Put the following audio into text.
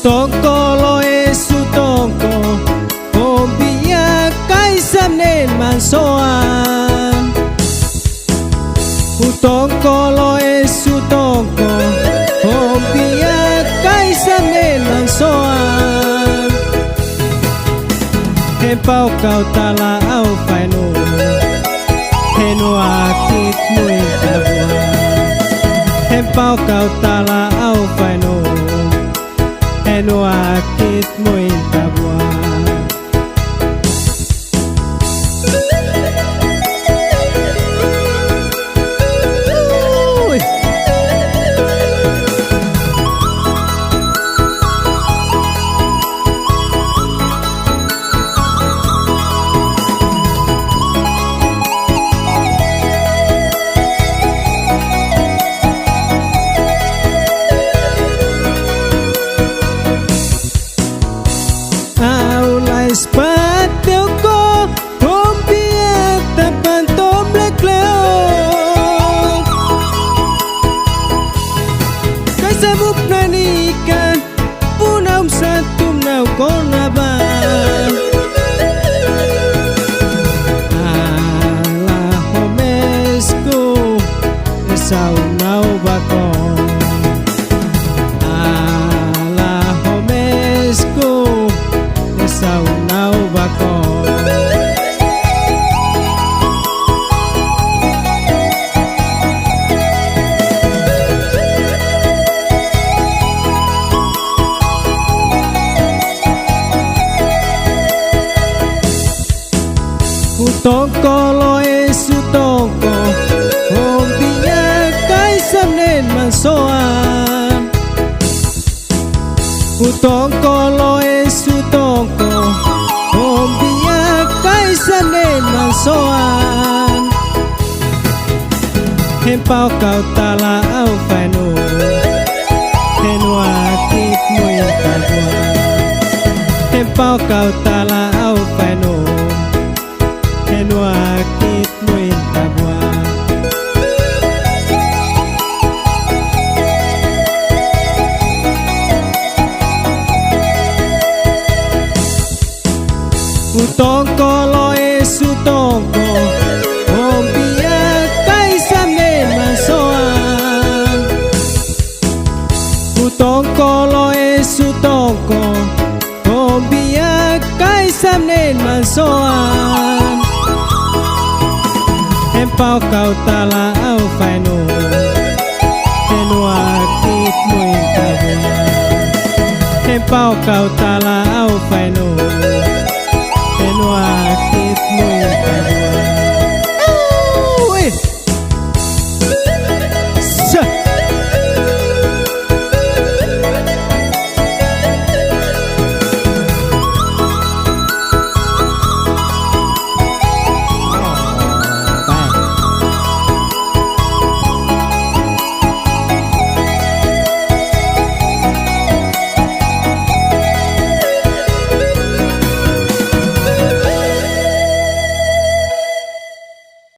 Utongko loe sutongko Ombia kaisam nen mansoan Utongko loe sutongko Ombia kaisam nen mansoan Hempau kau tala au faino Heno akit mui tabua Hempau kau tala au faino Heno akit mui tabua Pateu ko rompia tapan tomble kleo Kaisa mupnanika puna Aumsa Umnauko Nabala Ala homesku esau nau bako Ala homesku esau nau bako Utongko loe sutongko Ombia kaisam nen mansoan Utongko loe sutongko Ombia kaisam nen mansoan Hempau kau tala au faino Heno akit mui tabua Hempau kau tala au faino Heno akit mui tabua Utongko loe sutongko Ombia kaisam nen mansoan Utongko loe sutongko Ombia kaisam nen mansoan Hempau kau tala au faino Heno akit mui tabua Hempau kau tala